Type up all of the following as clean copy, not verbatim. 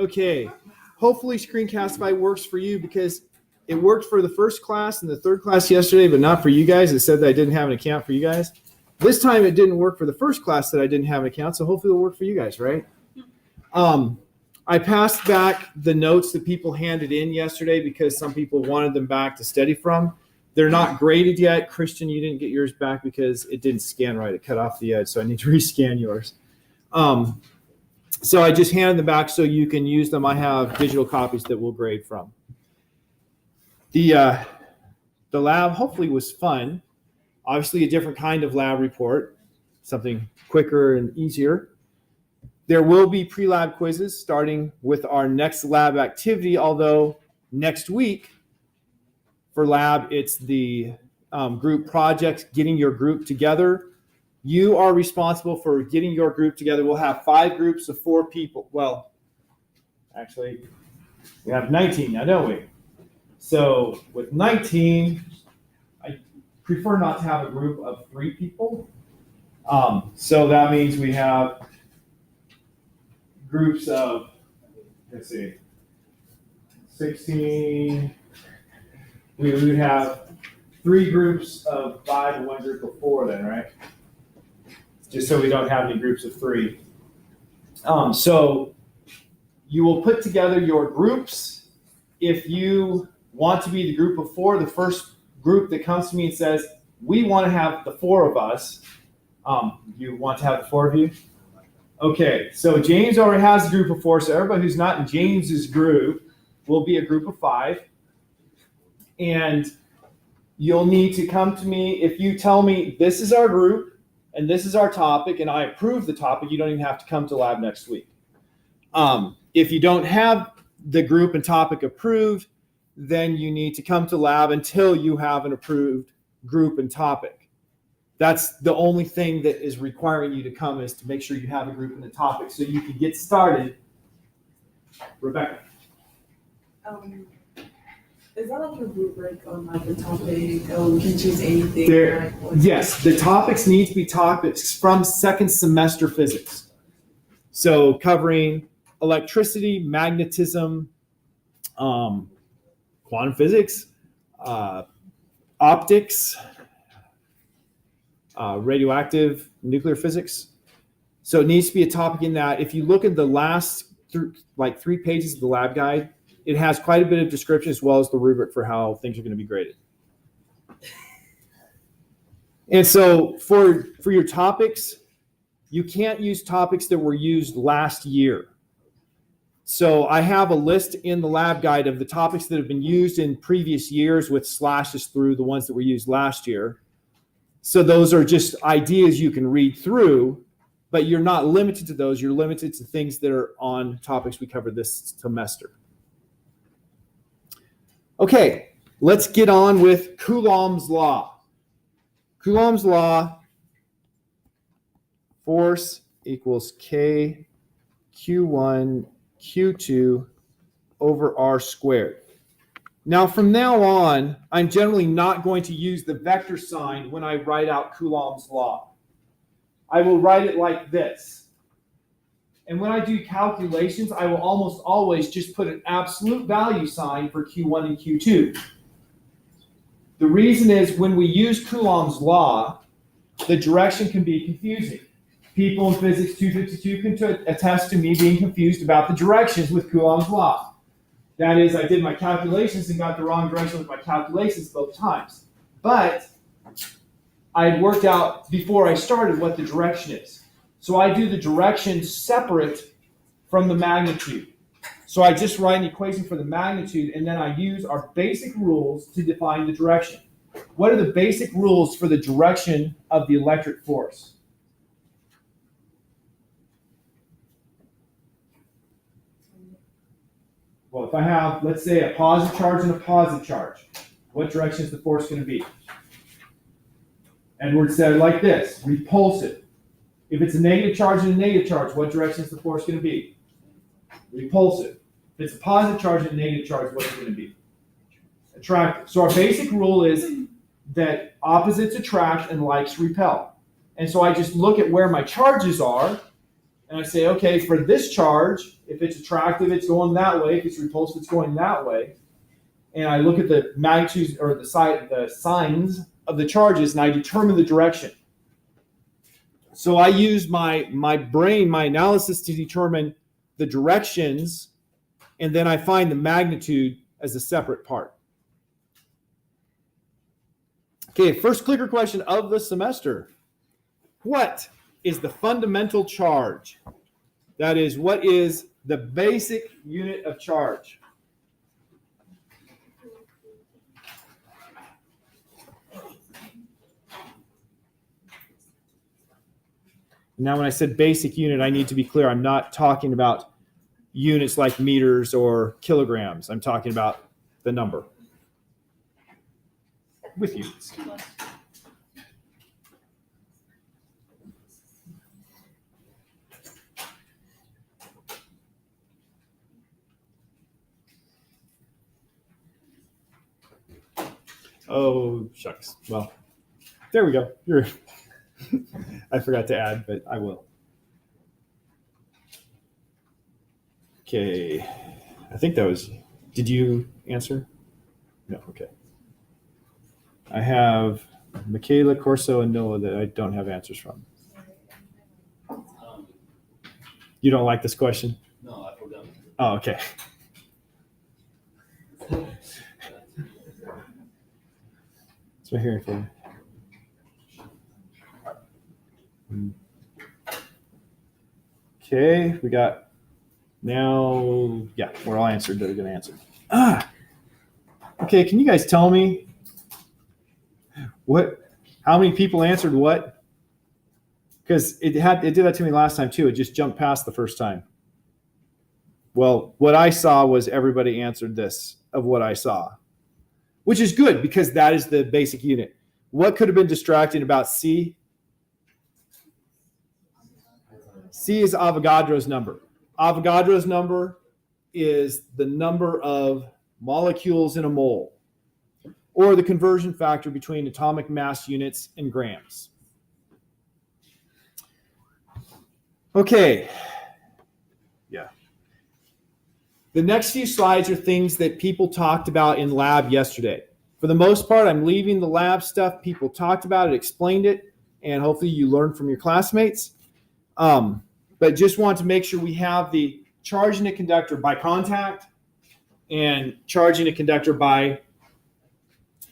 Okay, hopefully Screencastify works for you because it worked for the first class and the third class yesterday, but not for you guys. It said that I didn't have an account for you guys. This time it didn't work for the first class that I didn't have an account, so hopefully it'll work for you guys, right? I passed back the notes that people handed in yesterday because some people wanted them back to study from. They're not graded yet. Christian, you didn't get yours back because it didn't scan right. It cut off the edge, so I need to rescan yours. So I just handed them back so you can use them. I have digital copies that we'll grade from. The lab hopefully was fun. Obviously a different kind of lab report, something quicker and easier. There will be pre-lab quizzes starting with our next lab activity, although next week for lab, it's the group projects, getting your group together. You are responsible for getting your group together. We'll have 5 groups of 4 people. Well, actually, we have 19 now, don't we? So with 19, I prefer not to have a group of 3 people. So that means we have groups of, let's see, 16. We would have 3 groups of 5 and 1 group of 4 then, right? Just so we don't have any groups of 3. So you will put together your groups. If you want to be the group of 4, the first group that comes to me and says, we want to have the 4 of us. You want to have the 4 of you? Okay, so James already has a group of 4, so everybody who's not in James's group will be a group of 5. And you'll need to come to me. If you tell me this is our group and this is our topic and I approve the topic, you don't even have to come to lab next week. If you don't have the group and topic approved, then you need to come to lab until you have an approved group and topic. That's the only thing that is requiring you to come, is to make sure you have a group and a topic so you can get started. Rebecca. Is that like a rubric on like the topic? We can choose anything. Yes, the topics need to be topics from second semester physics. So covering electricity, magnetism, quantum physics, optics, radioactive, nuclear physics. So it needs to be a topic in that. If you look at the last 3 pages of the lab guide, it has quite a bit of description as well as the rubric for how things are going to be graded. And so for your topics, you can't use topics that were used last year. So I have a list in the lab guide of the topics that have been used in previous years with slashes through the ones that were used last year. So those are just ideas you can read through, but you're not limited to those. You're limited to things that are on topics we covered this semester. Okay, let's get on with Coulomb's Law. Coulomb's Law, force equals K Q1 Q2 over R squared. Now, from now on, I'm generally not going to use the vector sign when I write out Coulomb's Law. I will write it like this. And when I do calculations, I will almost always just put an absolute value sign for Q1 and Q2. The reason is when we use Coulomb's Law, the direction can be confusing. People in Physics 252 can attest to me being confused about the directions with Coulomb's Law. That is, I did my calculations and got the wrong direction with my calculations both times. But I had worked out before I started what the direction is. So I do the direction separate from the magnitude. So I just write an equation for the magnitude, and then I use our basic rules to define the direction. What are the basic rules for the direction of the electric force? Well, if I have, let's say, a positive charge and a positive charge, what direction is the force going to be? Edward said it like this: repulsive. If it's a negative charge and a negative charge, what direction is the force going to be? Repulsive. If it's a positive charge and a negative charge, what's it going to be? Attractive. So our basic rule is that opposites attract and likes repel. And so I just look at where my charges are, And I say, okay, for this charge, if it's attractive, it's going that way. If it's repulsive, it's going that way. And I look at the magnitudes or the signs of the charges, and I determine the direction. So I use my brain, my analysis to determine the directions, and then I find the magnitude as a separate part. Okay, first clicker question of the semester. What is the fundamental charge? That is, what is the basic unit of charge? Now, when I said basic unit, I need to be clear. I'm not talking about units like meters or kilograms. I'm talking about the number with units. Oh, shucks. Well, there we go. I forgot to add, but I will. Okay. I think that was, did you answer? No, okay. I have Michaela, Corso, and Noah that I don't have answers from. You don't like this question? No, I forgot. Oh, okay. That's my hearing for you. Okay, we got now, yeah, we're all answered that are going to answer. Okay, can you guys tell me how many people answered what? Because it did that to me last time too. It just jumped past the first time. Well, what I saw was everybody answered this of what I saw, which is good because that is the basic unit. What could have been distracting about C? C is Avogadro's number. Avogadro's number is the number of molecules in a mole, or the conversion factor between atomic mass units and grams. Okay. Yeah. The next few slides are things that people talked about in lab yesterday. For the most part, I'm leaving the lab stuff. People talked about it, explained it, and hopefully you learned from your classmates. But just want to make sure we have the charging a conductor by contact and charging a conductor by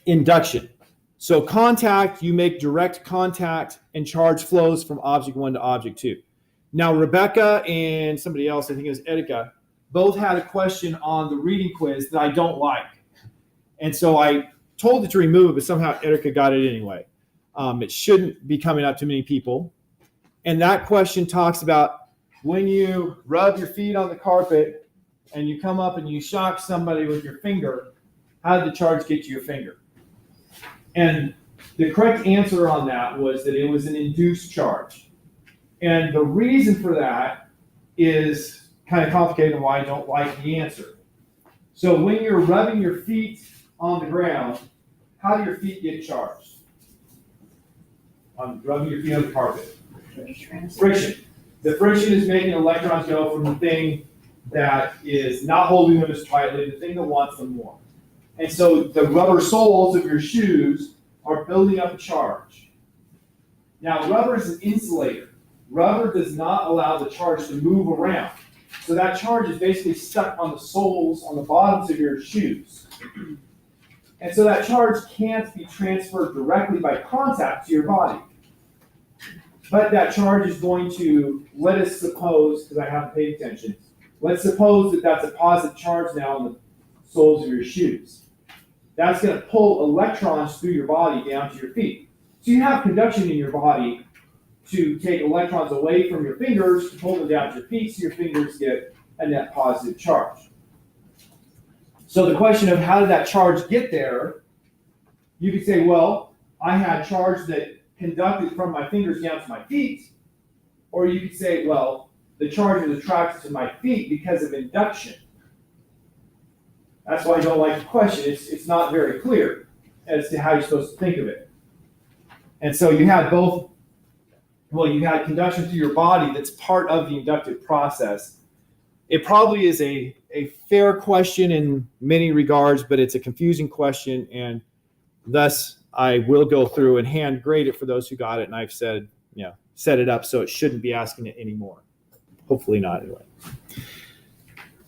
induction. So contact, you make direct contact and charge flows from object 1 to object 2. Now, Rebecca and somebody else, I think it was Etika, both had a question on the reading quiz that I don't like. And so I told it to remove it, but somehow Etika got it anyway. It shouldn't be coming up to many people. And that question talks about when you rub your feet on the carpet and you come up and you shock somebody with your finger, how did the charge get to your finger? And the correct answer on that was that it was an induced charge. And the reason for that is kind of complicated and why I don't like the answer. So when you're rubbing your feet on the ground, how do your feet get charged? On rubbing your feet on the carpet. Friction. The friction is making electrons go from the thing that is not holding them as tightly to the thing that wants them more. And so the rubber soles of your shoes are building up a charge. Now, rubber is an insulator. Rubber does not allow the charge to move around. So that charge is basically stuck on the soles, on the bottoms of your shoes. And so that charge can't be transferred directly by contact to your body. But that charge is going to, let us suppose, because I haven't paid attention, let's suppose that that's a positive charge now on the soles of your shoes. That's going to pull electrons through your body down to your feet. So you have conduction in your body to take electrons away from your fingers to pull them down to your feet so your fingers get a net positive charge. So the question of how did that charge get there, you could say, well, I had charge that conducted from my fingers down to my feet, or you could say, well, the charge was attracted to my feet because of induction. That's why I don't like the question. It's not very clear as to how you're supposed to think of it. And so you have both well, you had conduction through your body that's part of the inductive process. It probably is a fair question in many regards, but it's a confusing question, and thus I will go through and hand grade it for those who got it, and I've said, set it up so it shouldn't be asking it anymore. Hopefully not, anyway.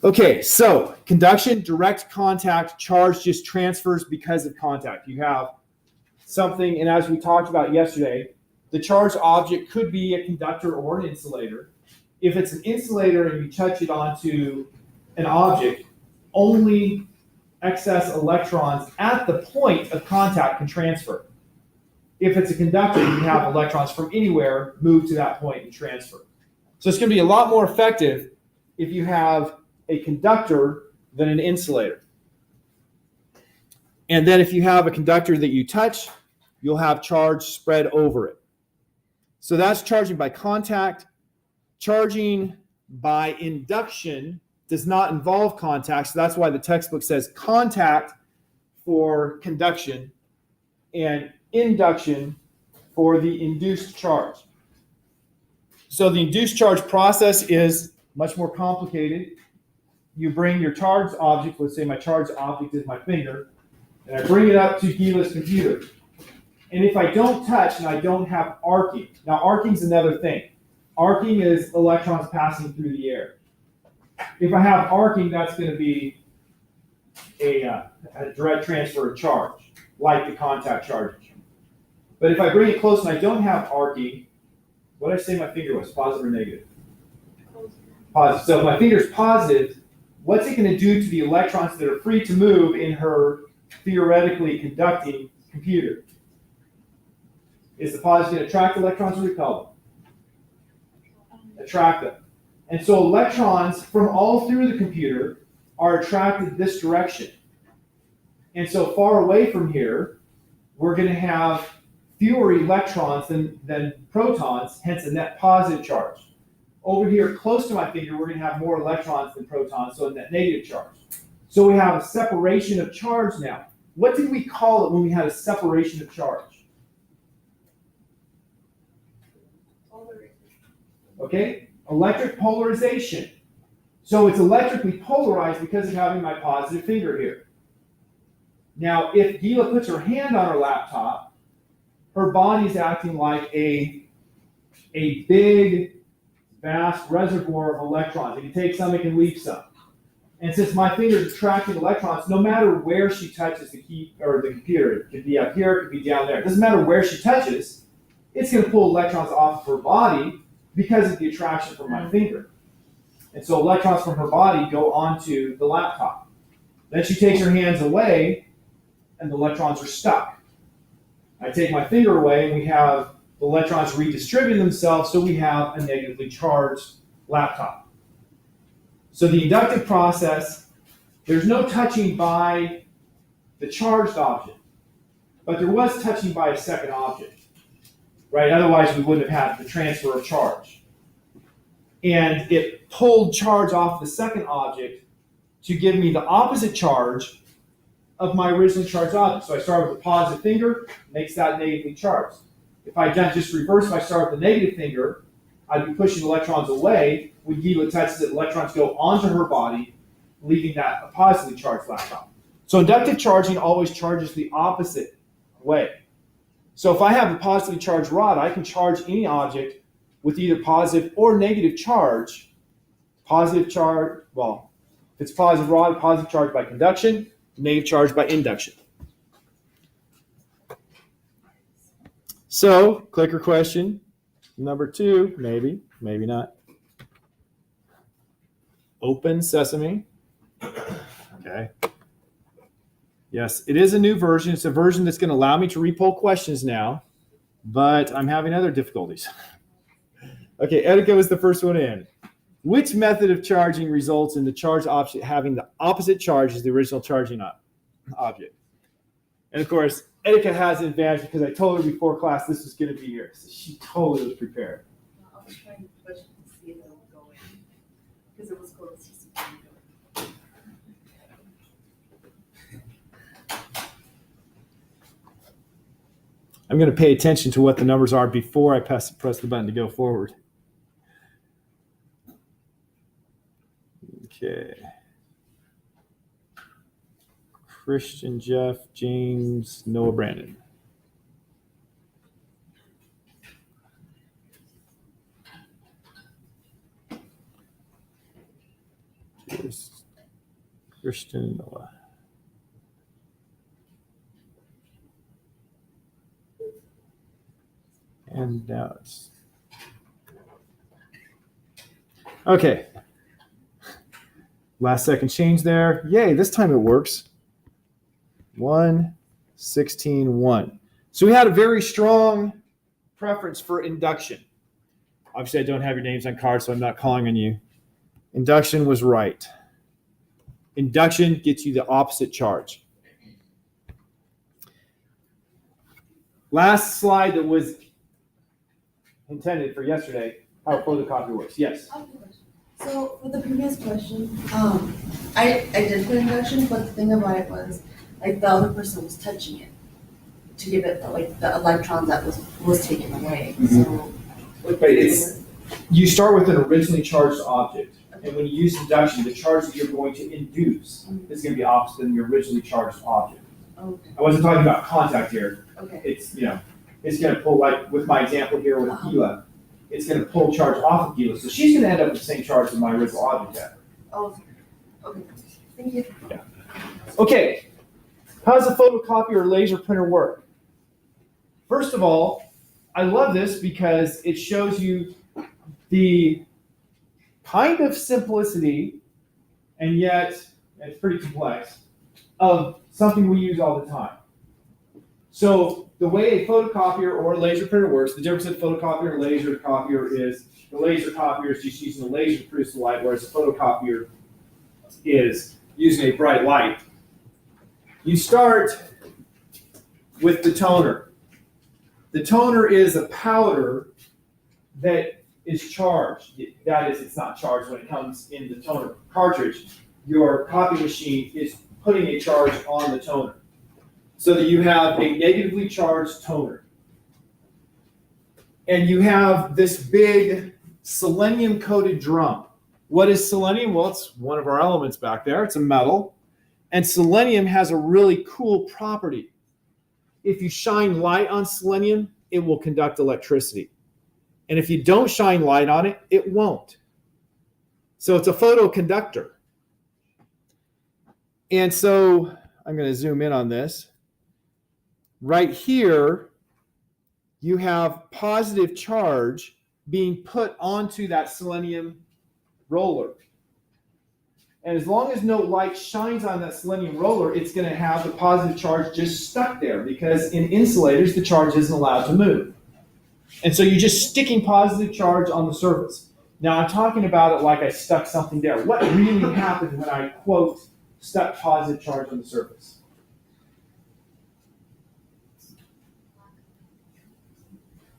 Okay, so conduction, direct contact, charge just transfers because of contact. You have something, and as we talked about yesterday, the charged object could be a conductor or an insulator. If it's an insulator and you touch it onto an object, only excess electrons at the point of contact can transfer. If it's a conductor, you have electrons from anywhere move to that point and transfer. So it's going to be a lot more effective if you have a conductor than an insulator. And then if you have a conductor that you touch, you'll have charge spread over it. So that's charging by contact. Charging by induction does not involve contact, so that's why the textbook says contact for conduction and induction for the induced charge. So the induced charge process is much more complicated. You bring your charged object, let's say my charged object is my finger, and I bring it up to Gila's computer. And if I don't touch and I don't have arcing, now arcing is another thing. Arcing is electrons passing through the air. If I have arcing, that's going to be a direct transfer of charge, like the contact charges. But if I bring it close and I don't have arcing, what did I say my finger was, positive or negative? Positive. So if my finger is positive, what's it going to do to the electrons that are free to move in her theoretically conducting computer? Is the positive going to attract electrons or repel them? Attract them. And so electrons from all through the computer are attracted this direction. And so far away from here, we're going to have fewer electrons than protons, hence a net positive charge. Over here, close to my finger, we're going to have more electrons than protons, so a net negative charge. So we have a separation of charge now. What did we call it when we had a separation of charge? Okay, electric polarization. So it's electrically polarized because of having my positive finger here. Now, if Gila puts her hand on her laptop, her body's acting like a big, vast reservoir of electrons. It can take some, it can leave some. And since my finger is attracting electrons, no matter where she touches the key or the computer, it could be up here, it could be down there. It doesn't matter where she touches, it's going to pull electrons off of her body because of the attraction from my finger. And so electrons from her body go onto the laptop. Then she takes her hands away, and the electrons are stuck. I take my finger away, and we have the electrons redistributing themselves, so we have a negatively charged laptop. So the inductive process, there's no touching by the charged object, but there was touching by a second object. Right? Otherwise, we wouldn't have had the transfer of charge. And it pulled charge off the second object to give me the opposite charge of my originally charged object. So I start with a positive finger, makes that negatively charged. If I just reverse, if I start with the negative finger, I'd be pushing electrons away. When Gila touches it, electrons go onto her body, leaving that a positively charged laptop. So inductive charging always charges the opposite way. So if I have a positively charged rod, I can charge any object with either positive or negative charge. Positive charge, well, if it's positive rod, positive charge by conduction, negative charge by induction. So, clicker question number 2, maybe, maybe not. Open sesame. Okay. Yes, it is a new version. It's a version that's going to allow me to repoll questions now, but I'm having other difficulties. Okay, Etika was the first one in. Which method of charging results in the charged object having the opposite charge as the original charging object? And of course, Etika has an advantage because I told her before class this was going to be here. So she totally was prepared. I was trying to push to see if it would go in, because it was close to see. I'm going to pay attention to what the numbers are before I press the button to go forward. Okay. Christian, Jeff, James, Noah, Brandon. Here's Christian, Noah. And now it's okay. Last second change there. Yay, this time it works. 1, 16, 1. So we had a very strong preference for induction. Obviously, I don't have your names on cards, so I'm not calling on you. Induction was right. Induction gets you the opposite charge. Last slide that was intended for yesterday, how a photocopy works. Yes? So for the previous question, I did put induction, but the thing about it was, like, the other person was touching it to give it, like, the electrons that was taken away. So you start with an originally charged object. And when you use induction, the charge that you're going to induce is going to be opposite than your originally charged object. Okay. I wasn't talking about contact here. Okay. It's, it's going to pull, like with my example here with Gila, it's going to pull charge off of Gila. So she's going to end up with the same charge as my original object had. Oh, okay. Thank you. Yeah. Okay. How does a photocopier or laser printer work? First of all, I love this because it shows you the kind of simplicity, and yet it's pretty complex, of something we use all the time. So the way a photocopier or a laser printer works, the difference in photocopier and laser copier is the laser copier is just using the laser to produce the light, whereas a photocopier is using a bright light. You start with the toner. The toner is a powder that is charged. That is, it's not charged when it comes in the toner cartridge. Your copy machine is putting a charge on the toner so that you have a negatively charged toner. And you have this big selenium-coated drum. What is selenium? Well, it's one of our elements back there. It's a metal. And selenium has a really cool property. If you shine light on selenium, it will conduct electricity. And if you don't shine light on it, it won't. So it's a photoconductor. And so I'm going to zoom in on this. Right here, you have positive charge being put onto that selenium roller. And as long as no light shines on that selenium roller, it's going to have the positive charge just stuck there, because in insulators, the charge isn't allowed to move. And so you're just sticking positive charge on the surface. Now, I'm talking about it like I stuck something there. What really happened when I, quote, stuck positive charge on the surface?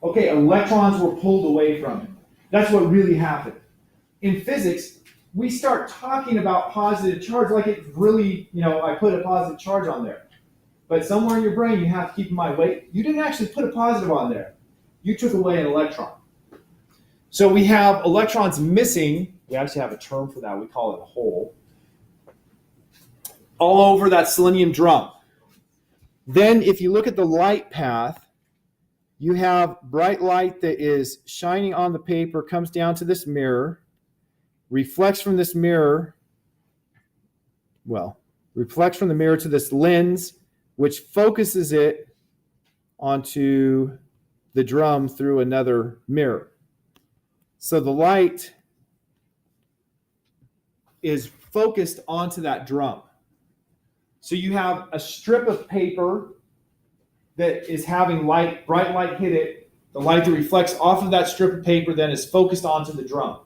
Okay, electrons were pulled away from it. That's what really happened. In physics, we start talking about positive charge like it's really, I put a positive charge on there. But somewhere in your brain, you have to keep in mind, wait, you didn't actually put a positive on there. You took away an electron. So we have electrons missing. We actually have a term for that. We call it a hole. All over that selenium drum. Then if you look at the light path, you have bright light that is shining on the paper, comes down to this mirror, reflects from this mirror, reflects from the mirror to this lens, which focuses it onto the drum through another mirror. So the light is focused onto that drum. So you have a strip of paper that is having light, bright light hit it. The light that reflects off of that strip of paper then is focused onto the drum.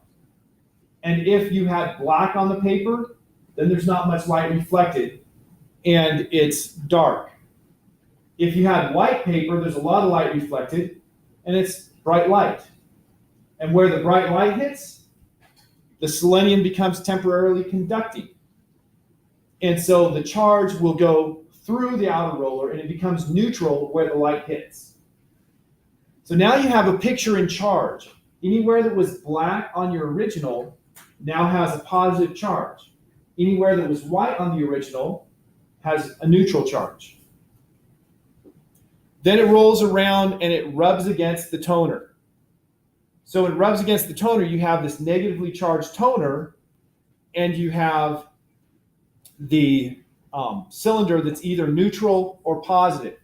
And if you had black on the paper, then there's not much light reflected and it's dark. If you had white paper, there's a lot of light reflected and it's bright light. And where the bright light hits, the selenium becomes temporarily conducting. And so the charge will go through the outer roller and it becomes neutral where the light hits. So now you have a picture in charge. Anywhere that was black on your original now has a positive charge. Anywhere that was white on the original has a neutral charge. Then it rolls around and it rubs against the toner. So it rubs against the toner, you have this negatively charged toner, and you have the cylinder that's either neutral or positive.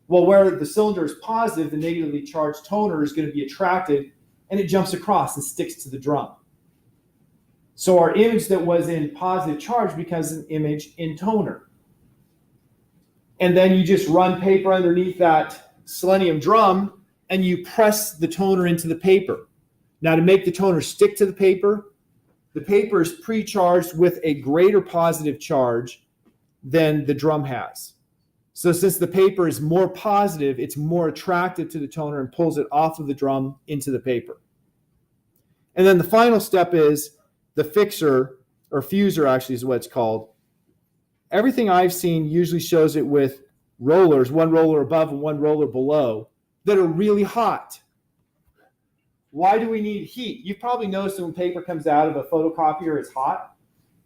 Well, where the cylinder is positive, the negatively charged toner is going to be attracted, and it jumps across and sticks to the drum. So our image that was in positive charge becomes an image in toner. And then you just run paper underneath that selenium drum, and you press the toner into the paper. Now, to make the toner stick to the paper is pre-charged with a greater positive charge than the drum has. So since the paper is more positive, it's more attractive to the toner and pulls it off of the drum into the paper. And then the final step is the fixer, or fuser actually is what it's called. Everything I've seen usually shows it with rollers, one roller above and one roller below, that are really hot. Why do we need heat? You've probably noticed that when paper comes out of a photocopier, it's hot.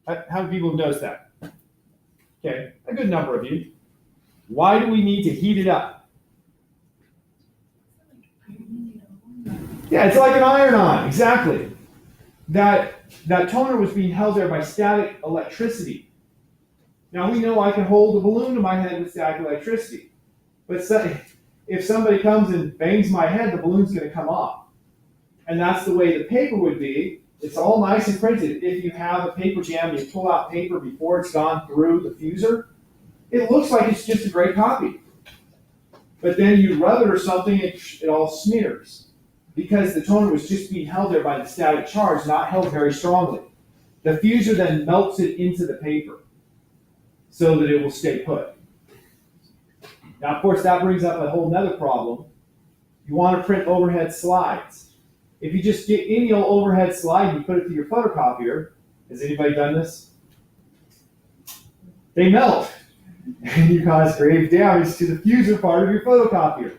How many people have noticed that? Okay, a good number of you. Why do we need to heat it up? Yeah, it's like an iron-on, exactly. That toner was being held there by static electricity. Now we know I can hold a balloon to my head with static electricity, but if somebody comes and bangs my head, the balloon's going to come off. And that's the way the paper would be. It's all nice and printed. If you have a paper jam and you pull out paper before it's gone through the fuser, it looks like it's just a great copy. But then you rub it or something, it all smears. Because the toner was just being held there by the static charge, not held very strongly. The fuser then melts it into the paper so that it will stay put. Now, of course, that brings up a whole nother problem. You want to print overhead slides. If you just get any old overhead slide and you put it through your photocopier, has anybody done this? They melt. And you cause grave damage to the fuser part of your photocopier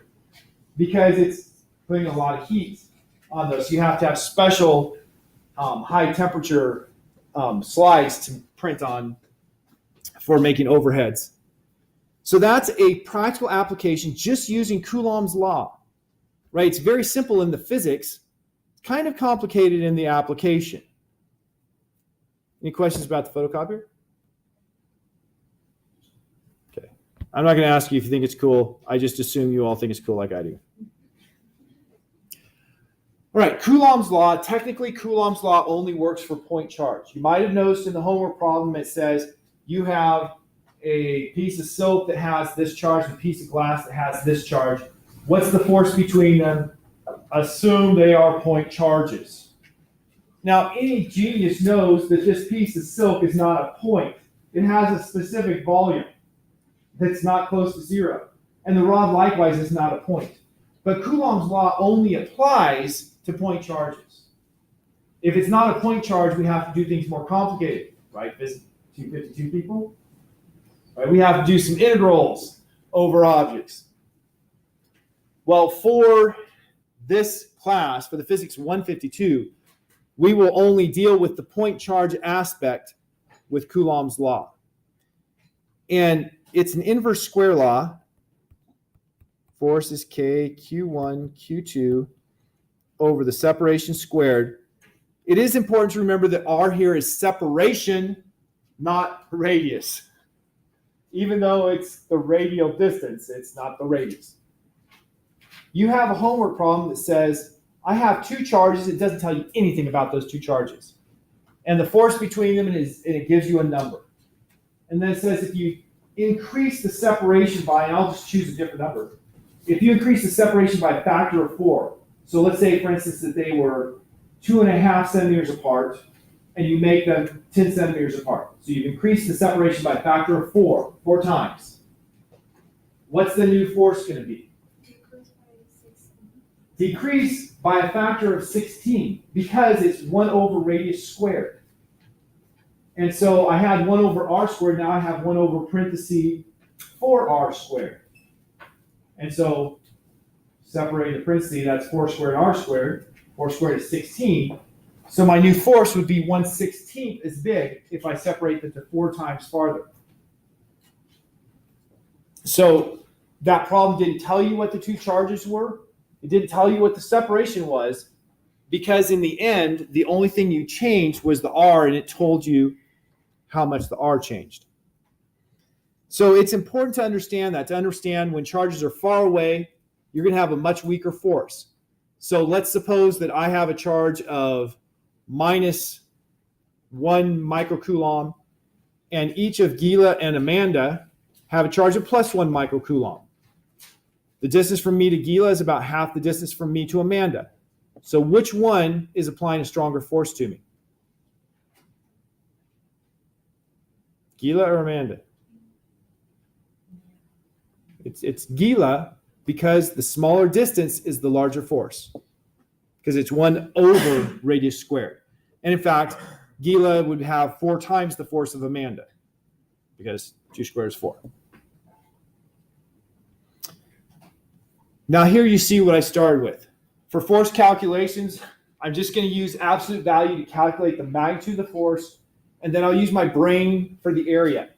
because it's putting a lot of heat on those. So you have to have special high temperature slides to print on for making overheads. So that's a practical application just using Coulomb's law, right? It's very simple in the physics, kind of complicated in the application. Any questions about the photocopier? Okay. I'm not going to ask you if you think it's cool. I just assume you all think it's cool like I do. All right, Coulomb's law. Technically, Coulomb's law only works for point charge. You might have noticed in the homework problem it says you have a piece of soap that has this charge and a piece of glass that has this charge. What's the force between them? Assume they are point charges. Now, any genius knows that this piece of silk is not a point. It has a specific volume that's not close to zero. And the rod likewise is not a point. But Coulomb's law only applies to point charges. If it's not a point charge, we have to do things more complicated, right? This 252 people, right? We have to do some integrals over objects. Well, for this class, for the Physics 152, we will only deal with the point charge aspect with Coulomb's law. And it's an inverse square law. Force is K, Q1, Q2 over the separation squared. It is important to remember that R here is separation, not radius. Even though it's the radial distance, it's not the radius. You have a homework problem that says, I have two charges. It doesn't tell you anything about those two charges. And the force between them, and it gives you a number. And then it says if you increase the separation by, and I'll just choose a different number. If you increase the separation by a factor of 4, so let's say, for instance, that they were 2.5 centimeters apart, and you make them 10 centimeters apart. So you've increased the separation by a factor of 4 times. What's the new force going to be? Decrease by a factor of 16, because it's 1 over radius squared. And so I had 1 over r squared, now I have 1 over parentheses 4r squared. And so separating the parentheses, that's 4 squared r squared. 4 squared is 16. So my new force would be 1/16 as big if I separate it to 4 times farther. So that problem didn't tell you what the two charges were. It didn't tell you what the separation was, because in the end, the only thing you changed was the r, and it told you how much the r changed. So it's important to understand that, to understand when charges are far away, you're going to have a much weaker force. So let's suppose that I have a charge of -1 microcoulomb, and each of Gila and Amanda have a charge of +1 microcoulomb. The distance from me to Gila is about half the distance from me to Amanda. So which one is applying a stronger force to me? Gila or Amanda? It's Gila, because the smaller distance is the larger force, because it's 1 over radius squared. And in fact, Gila would have 4 times the force of Amanda, because 2 squared is 4. Now here you see what I started with. For force calculations, I'm just going to use absolute value to calculate the magnitude of the force, and then I'll use my brain for the area.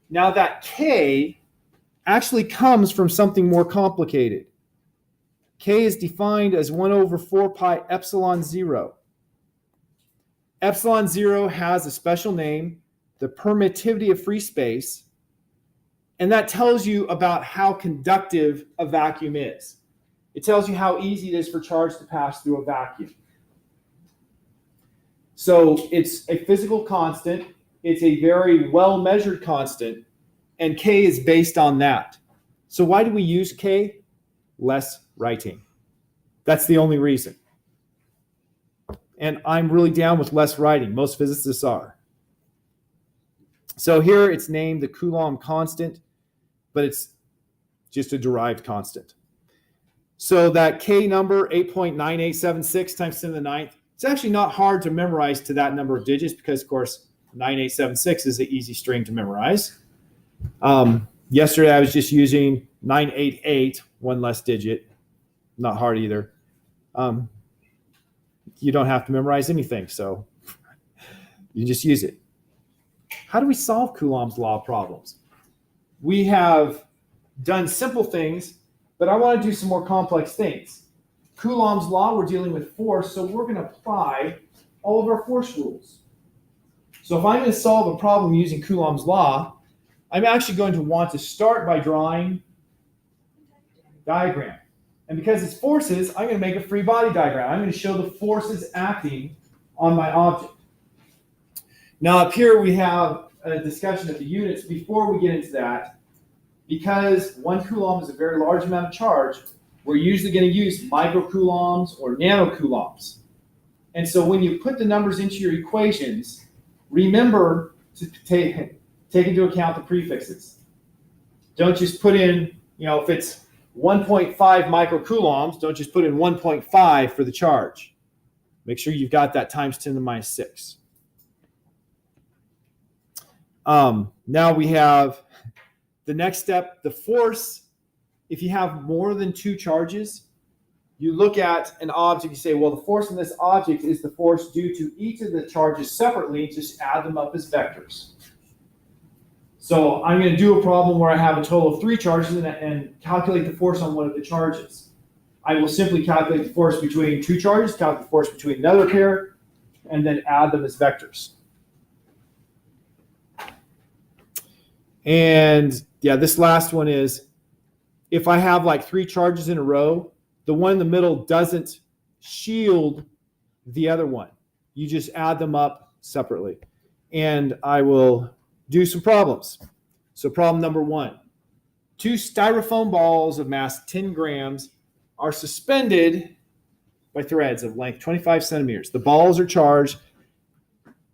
Now that K actually comes from something more complicated. K is defined as 1 over 4 pi epsilon 0. Epsilon 0 has a special name, the permittivity of free space, and that tells you about how conductive a vacuum is. It tells you how easy it is for charge to pass through a vacuum. So it's a physical constant. It's a very well-measured constant, and K is based on that. So why do we use K? Less writing. That's the only reason. And I'm really down with less writing. Most physicists are. So here it's named the Coulomb Constant, but it's just a derived constant. So that K number, 8.9876 times 10 to the 9th, it's actually not hard to memorize to that number of digits, because, of course, 9876 is an easy string to memorize. Yesterday, I was just using 988, one less digit. Not hard either. You don't have to memorize anything, so you just use it. How do we solve Coulomb's Law problems? We have done simple things, but I want to do some more complex things. Coulomb's Law, we're dealing with force, so we're going to apply all of our force rules. So if I'm going to solve a problem using Coulomb's Law, I'm actually going to want to start by drawing a diagram. And because it's forces, I'm going to make a free body diagram. I'm going to show the forces acting on my object. Now up here we have a discussion of the units. Before we get into that, because 1 coulomb is a very large amount of charge, we're usually going to use microcoulombs or nanocoulombs. And so when you put the numbers into your equations, remember to take into account the prefixes. Don't just put in, if it's 1.5 microcoulombs, don't just put in 1.5 for the charge. Make sure you've got that times 10 to the minus 6. Now we have the next step, the force. If you have more than 2 charges, you look at an object, you say, well, the force in this object is the force due to each of the charges separately, just add them up as vectors. So I'm going to do a problem where I have a total of 3 charges and calculate the force on one of the charges. I will simply calculate the force between 2 charges, calculate the force between another pair, and then add them as vectors. And yeah, this last one is, if I have like 3 charges in a row, the one in the middle doesn't shield the other one. You just add them up separately. And I will do some problems. So problem number 1. 2 styrofoam balls of mass 10 grams are suspended by threads of length 25 centimeters. The balls are charged,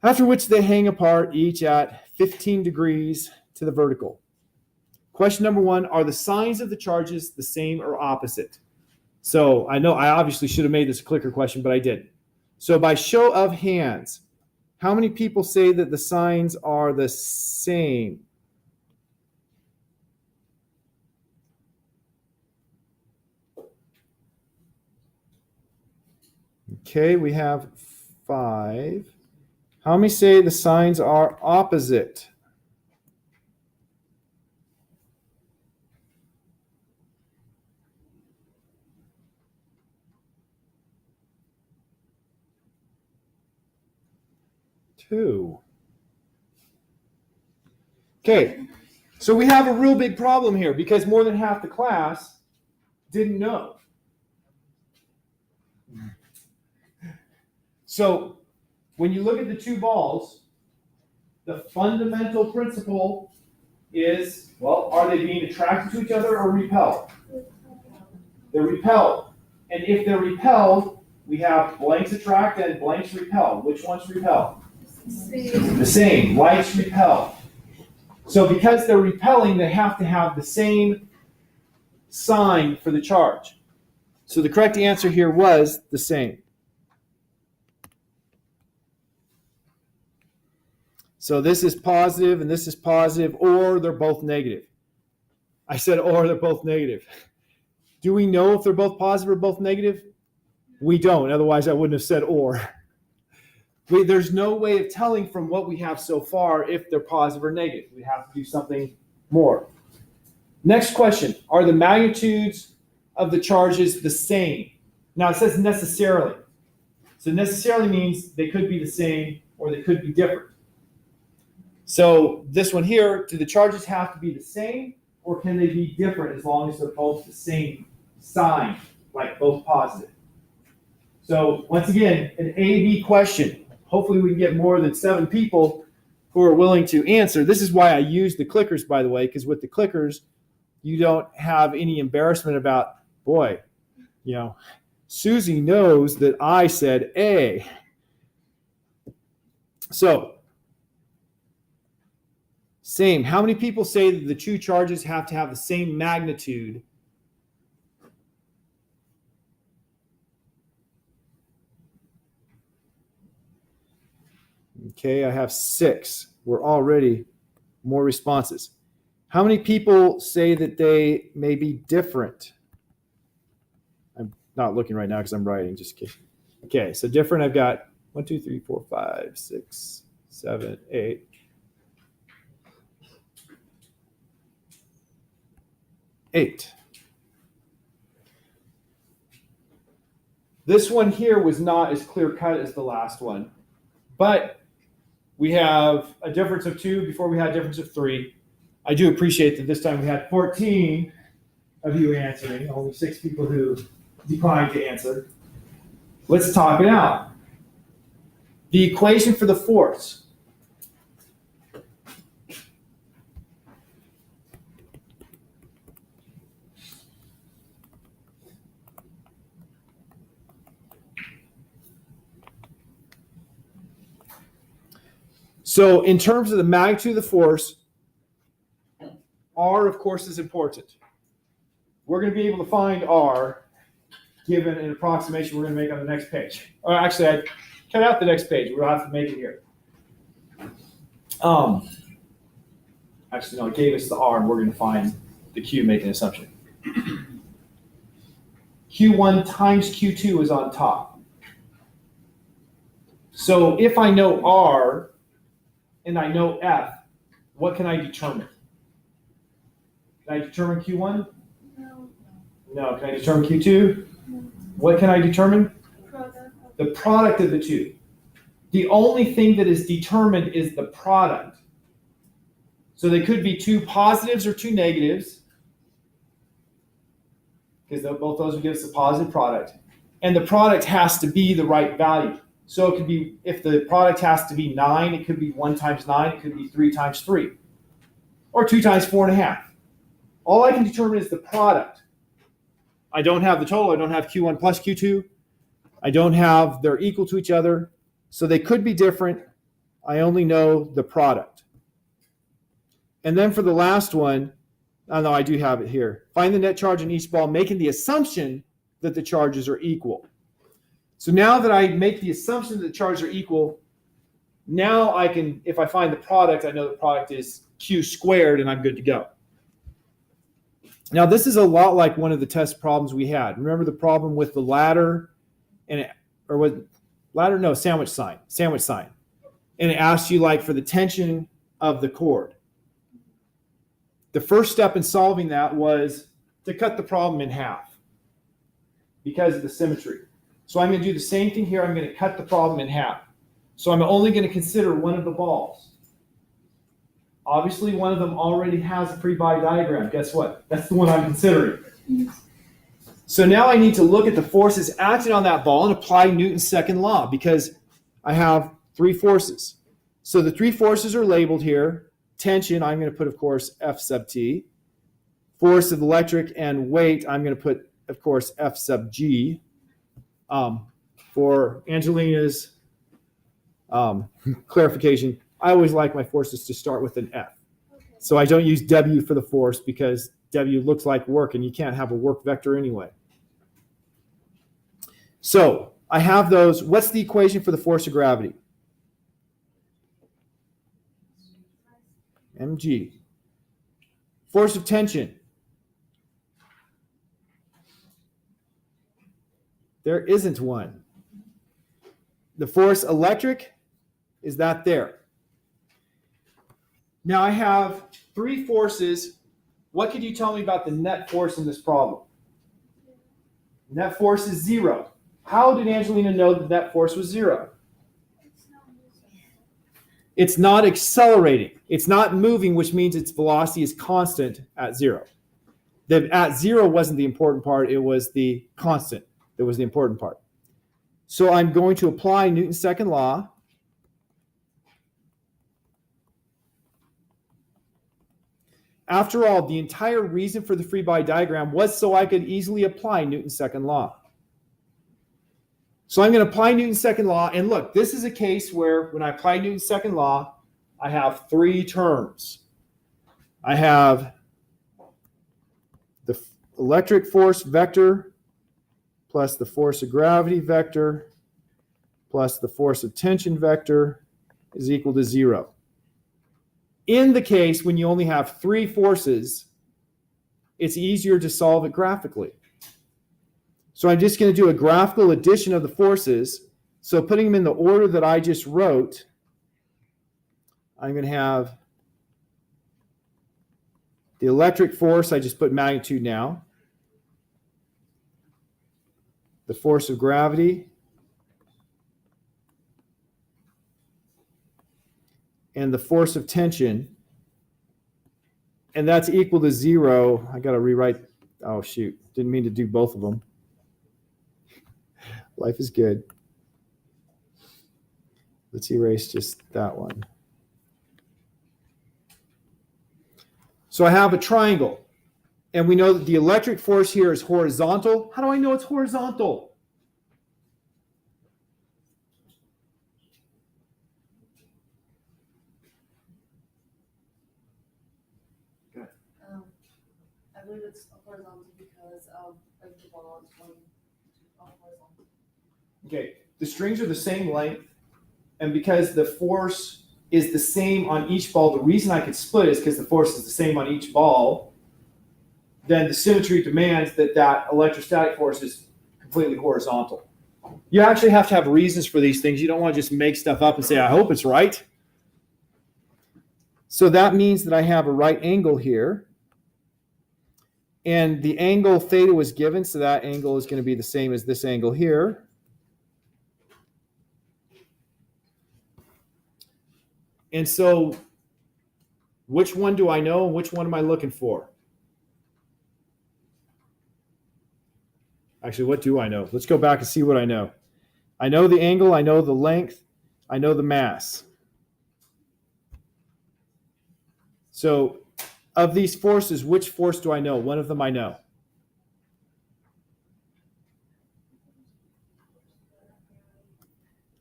after which they hang apart, each at 15 degrees to the vertical. Question number 1, are the signs of the charges the same or opposite? So I know I obviously should have made this a clicker question, but I didn't. So by show of hands, how many people say that the signs are the same? Okay, we have 5. How many say the signs are opposite? Two. Okay, so we have a real big problem here because more than half the class didn't know. So when you look at the two balls, the fundamental principle is, well, are they being attracted to each other or repelled? They're repelled. And if they're repelled, we have blanks attract and blanks repel. Which one's repelled? The same. Lights repel. So because they're repelling, they have to have the same sign for the charge. So the correct answer here was the same. So this is positive and this is positive, or they're both negative. I said or they're both negative. Do we know if they're both positive or both negative? We don't. Otherwise, I wouldn't have said or. There's no way of telling from what we have so far if they're positive or negative. We have to do something more. Next question. Are the magnitudes of the charges the same? Now, it says necessarily. So necessarily means they could be the same or they could be different. So this one here, do the charges have to be the same or can they be different as long as they're both the same sign, like both positive? So once again, an A-B question. Hopefully we can get more than 7 people who are willing to answer. This is why I use the clickers, by the way, because with the clickers, you don't have any embarrassment about, boy, Susie knows that I said A. So, same. How many people say that the two charges have to have the same magnitude? Okay, I have 6. We're already more responses. How many people say that they may be different? I'm not looking right now because I'm writing, just kidding. Okay, so different, I've got 1, 2, 3, 4, 5, 6, 7, 8. 8. This one here was not as clear cut as the last one, but we have a difference of 2 before we had a difference of 3. I do appreciate that this time we had 14 of you answering, only 6 people who declined to answer. Let's talk it out. The equation for the force. So in terms of the magnitude of the force, R, of course, is important. We're going to be able to find R given an approximation we're going to make on the next page. Or actually, I cut out the next page. We'll have to make it here. Actually, no, it gave us the R, and we're going to find the Q, make an assumption. Q1 times Q2 is on top. So if I know R and I know F, what can I determine? Can I determine Q1? No. No. Can I determine Q2? No. What can I determine? Product. The product of the two. The only thing that is determined is the product. So they could be 2 positives or 2 negatives, because both those would give us a positive product. And the product has to be the right value. So it could be, if the product has to be 9, it could be 1 times 9, it could be 3 times 3, or 2 times 4.5. All I can determine is the product. I don't have the total. I don't have Q1 plus Q2. I don't have they're equal to each other. So they could be different. I only know the product. And then for the last one, oh no, I do have it here. Find the net charge in each ball, making the assumption that the charges are equal. So now that I make the assumption that the charges are equal, now I can, if I find the product, I know the product is Q squared and I'm good to go. Now this is a lot like one of the test problems we had. Remember the problem with the ladder and or what, ladder, no, sandwich sign. And it asks you like for the tension of the cord. The first step in solving that was to cut the problem in half because of the symmetry. So I'm going to do the same thing here. I'm going to cut the problem in half. So I'm only going to consider one of the balls. Obviously, one of them already has a free body diagram. Guess what? That's the one I'm considering. So now I need to look at the forces acting on that ball and apply Newton's second law because I have three forces. So the three forces are labeled here. Tension, I'm going to put, of course, F sub T. Force of electric and weight, I'm going to put, of course, F sub G. For Angelina's clarification, I always like my forces to start with an F. So I don't use W for the force because W looks like work and you can't have a work vector anyway. So I have those. What's the equation for the force of gravity? mg. Force of tension. There isn't one. The force electric is that there. Now I have three forces. What could you tell me about the net force in this problem? Net force is 0. How did Angelina know that net force was 0? It's not accelerating. It's not moving, which means its velocity is constant at 0. The at 0 wasn't the important part. It was the constant that was the important part. So I'm going to apply Newton's second law. After all, the entire reason for the free body diagram was so I could easily apply Newton's second law. So I'm going to apply Newton's second law. And look, this is a case where when I apply Newton's second law, I have three terms. I have the electric force vector plus the force of gravity vector plus the force of tension vector is equal to 0. In the case when you only have three forces, it's easier to solve it graphically. So I'm just going to do a graphical addition of the forces. So putting them in the order that I just wrote, I'm going to have the electric force, I just put magnitude now. The force of gravity. And the force of tension. And that's equal to 0. I got to rewrite. Oh, shoot. Didn't mean to do both of them. Life is good. Let's erase just that one. So I have a triangle. And we know that the electric force here is horizontal. How do I know it's horizontal? I believe it's horizontal because of like the ball is going horizontal. Okay, the strings are the same length, and because the force is the same on each ball, the reason I could split is because the force is the same on each ball, then the symmetry demands that that electrostatic force is completely horizontal. You actually have to have reasons for these things. You don't want to just make stuff up and say, I hope it's right. So that means that I have a right angle here. And the angle theta was given, so that angle is going to be the same as this angle here. And so which one do I know and which one am I looking for? Actually, what do I know? Let's go back and see what I know. I know the angle, I know the length, I know the mass. So of these forces, which force do I know? One of them I know.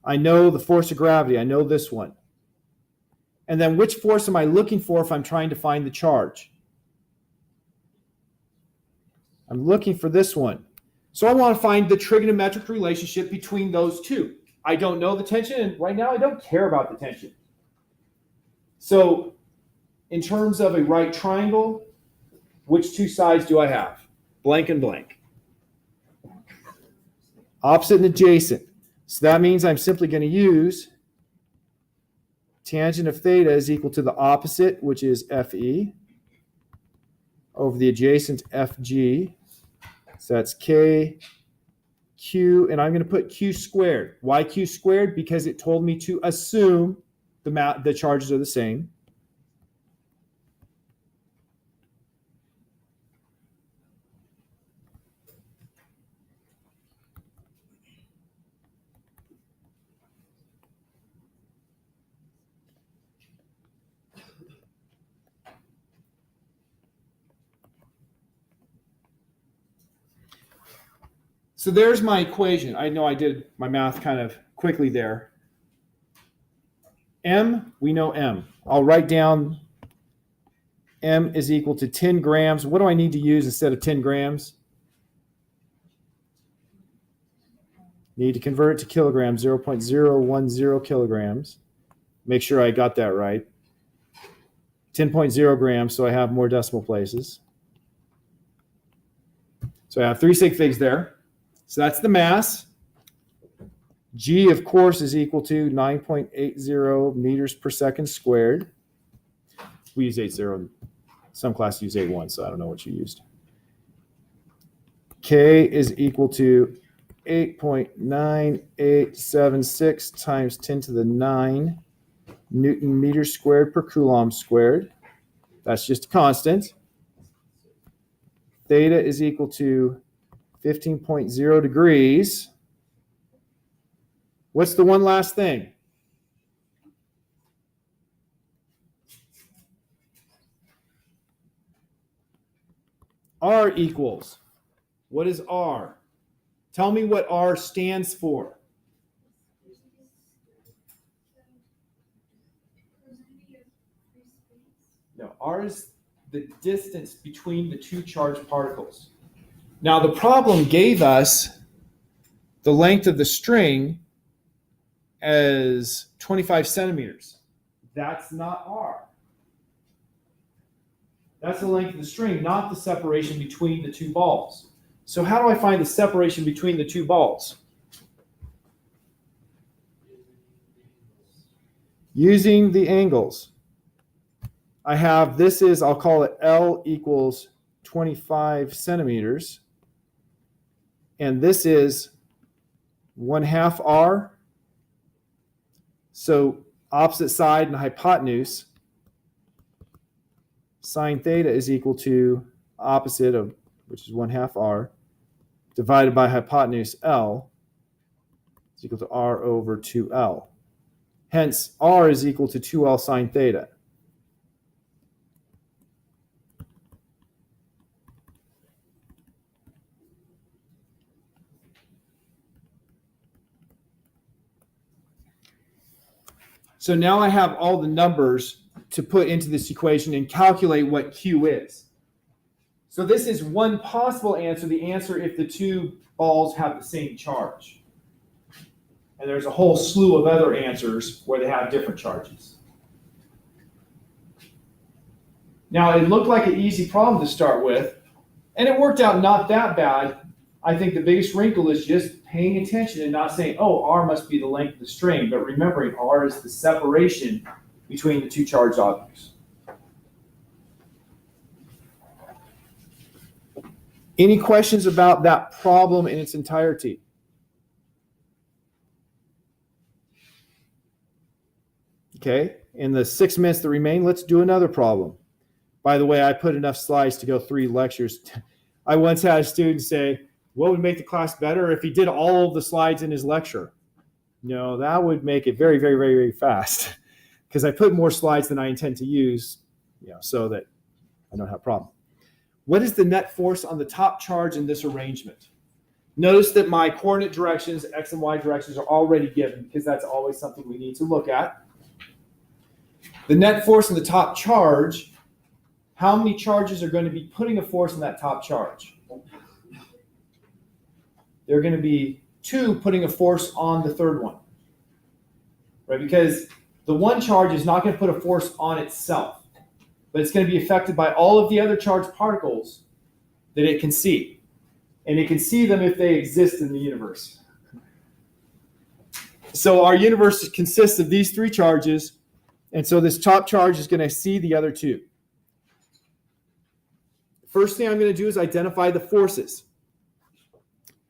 I know the force of gravity. I know this one. And then which force am I looking for if I'm trying to find the charge? I'm looking for this one. So I want to find the trigonometric relationship between those two. I don't know the tension, and right now I don't care about the tension. So in terms of a right triangle, which two sides do I have? Blank and blank. Opposite and adjacent. So that means I'm simply going to use tangent of theta is equal to the opposite, which is FE, over the adjacent FG. So that's K, Q, and I'm going to put Q squared. Why Q squared? Because it told me to assume the charges are the same. So there's my equation. I know I did my math kind of quickly there. M, we know M. I'll write down M is equal to 10 grams. What do I need to use instead of 10 grams? Need to convert it to kilograms, 0.010 kilograms. Make sure I got that right. 10.0 grams, so I have more decimal places. So I have 3 sig figs there. So that's the mass. G, of course, is equal to 9.80 meters per second squared. We use 80. Some classes use 81, so I don't know what you used. K is equal to 8.9876 times 10 to the 9 Newton meters squared per Coulomb squared. That's just a constant. Theta is equal to 15.0 degrees. What's the one last thing? R equals. What is R? Tell me what R stands for. No, R is the distance between the two charged particles. Now, the problem gave us the length of the string as 25 centimeters. That's not R. That's the length of the string, not the separation between the two balls. So how do I find the separation between the two balls? Using the angles. I have, this is, I'll call it L equals 25 centimeters. And this is 1/2 R. So opposite side and hypotenuse, sine theta is equal to opposite of, which is 1/2 R, divided by hypotenuse L is equal to R over 2L. Hence, R is equal to 2L sine theta. So now I have all the numbers to put into this equation and calculate what Q is. So this is one possible answer, the answer if the two balls have the same charge. And there's a whole slew of other answers where they have different charges. Now, it looked like an easy problem to start with, and it worked out not that bad. I think the biggest wrinkle is just paying attention and not saying, oh, R must be the length of the string, but remembering R is the separation between the two charged objects. Any questions about that problem in its entirety? Okay, in the 6 minutes that remain, let's do another problem. By the way, I put enough slides to go 3 lectures. I once had a student say, what would make the class better if he did all of the slides in his lecture? No, that would make it very, very, very, very fast because I put more slides than I intend to use, so that I don't have a problem. What is the net force on the top charge in this arrangement? Notice that my coordinate directions, X and Y directions, are already given because that's always something we need to look at. The net force on the top charge, how many charges are going to be putting a force on that top charge? There are going to be 2 putting a force on the third one, right? Because the one charge is not going to put a force on itself, but it's going to be affected by all of the other charged particles that it can see. And it can see them if they exist in the universe. So our universe consists of these three charges, and so this top charge is going to see the other two. First thing I'm going to do is identify the forces.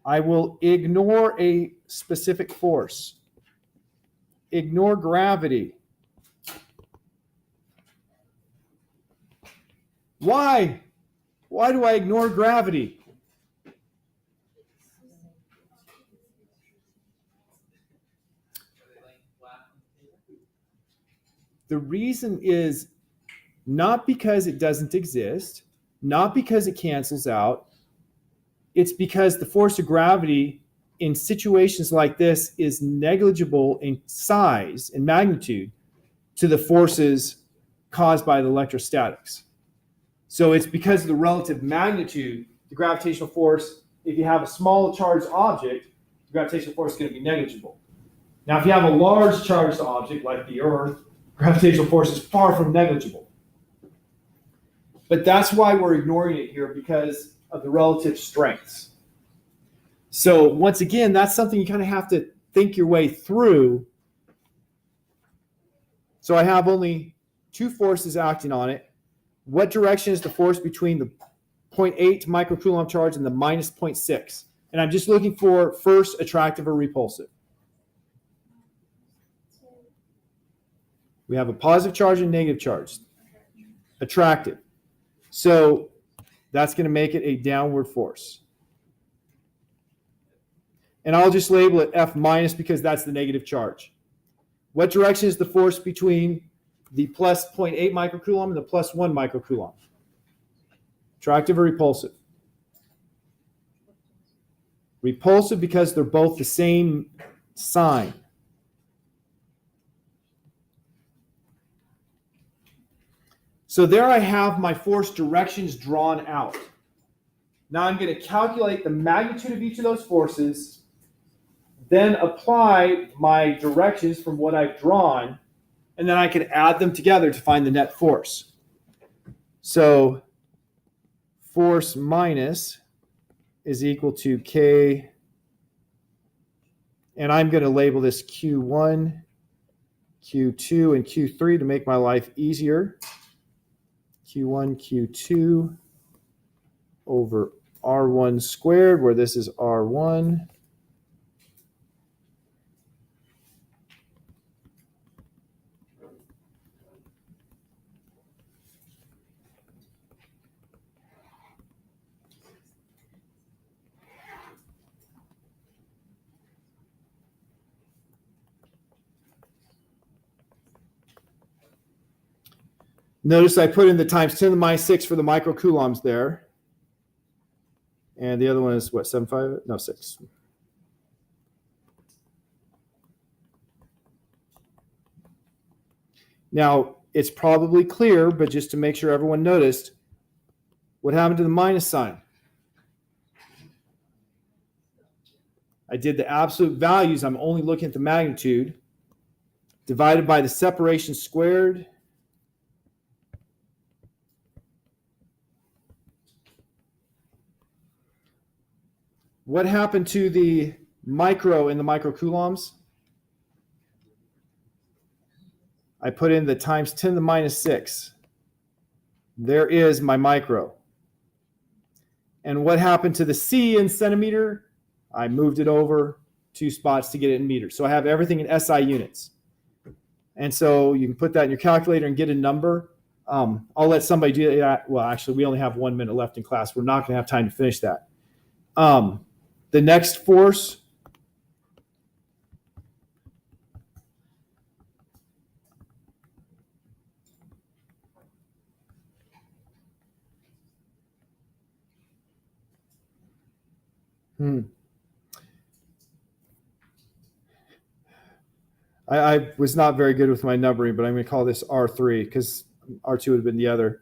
I will ignore a specific force. Ignore gravity. Why? Why do I ignore gravity? The reason is not because it doesn't exist, not because it cancels out. It's because the force of gravity in situations like this is negligible in size and magnitude to the forces caused by the electrostatics. So it's because of the relative magnitude, the gravitational force, if you have a small charged object, the gravitational force is going to be negligible. Now, if you have a large charged object like the Earth, gravitational force is far from negligible. But that's why we're ignoring it here, because of the relative strengths. So once again, that's something you kind of have to think your way through. So I have only two forces acting on it. What direction is the force between the 0.8 microcoulomb charge and the minus 0.6? And I'm just looking for first attractive or repulsive. We have a positive charge and negative charge. Attractive. So that's going to make it a downward force. And I'll just label it F minus because that's the negative charge. What direction is the force between the plus 0.8 microcoulomb and the plus 1 microcoulomb? Attractive or repulsive? Repulsive because they're both the same sign. So there I have my force directions drawn out. Now I'm going to calculate the magnitude of each of those forces, then apply my directions from what I've drawn, and then I can add them together to find the net force. So force minus is equal to K, and I'm going to label this Q1, Q2, and Q3 to make my life easier. Q1, Q2 over R1 squared, where this is R1. Notice I put in the times 10 to the minus 6 for the microcoulombs there. And the other one is what, 7.5? No, 6. Now, it's probably clear, but just to make sure everyone noticed, what happened to the minus sign? I did the absolute values. I'm only looking at the magnitude, divided by the separation squared. What happened to the micro in the microcoulombs? I put in the times 10 to the minus 6. There is my micro. And what happened to the C in centimeter? I moved it over 2 spots to get it in meters. So I have everything in SI units. And so you can put that in your calculator and get a number. I'll let somebody do that. Well, actually, we only have 1 minute left in class. We're not going to have time to finish that. The next force, I was not very good with my numbering, but I'm going to call this R3 because R2 would have been the other.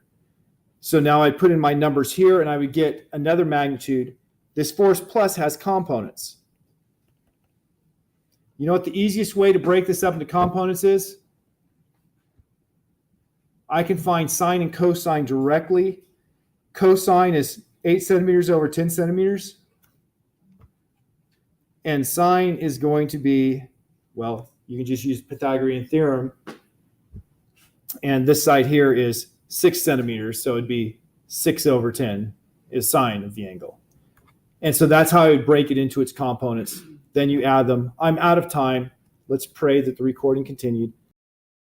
So now I put in my numbers here and I would get another magnitude. This force plus has components. You know what the easiest way to break this up into components is? I can find sine and cosine directly. Cosine is 8 centimeters over 10 centimeters. And sine is going to be Well, you can just use Pythagorean theorem. And this side here is 6 centimeters, so it'd be 6/10 is sine of the angle. And so that's how I would break it into its components. Then you add them. I'm out of time. Let's pray that the recording continued.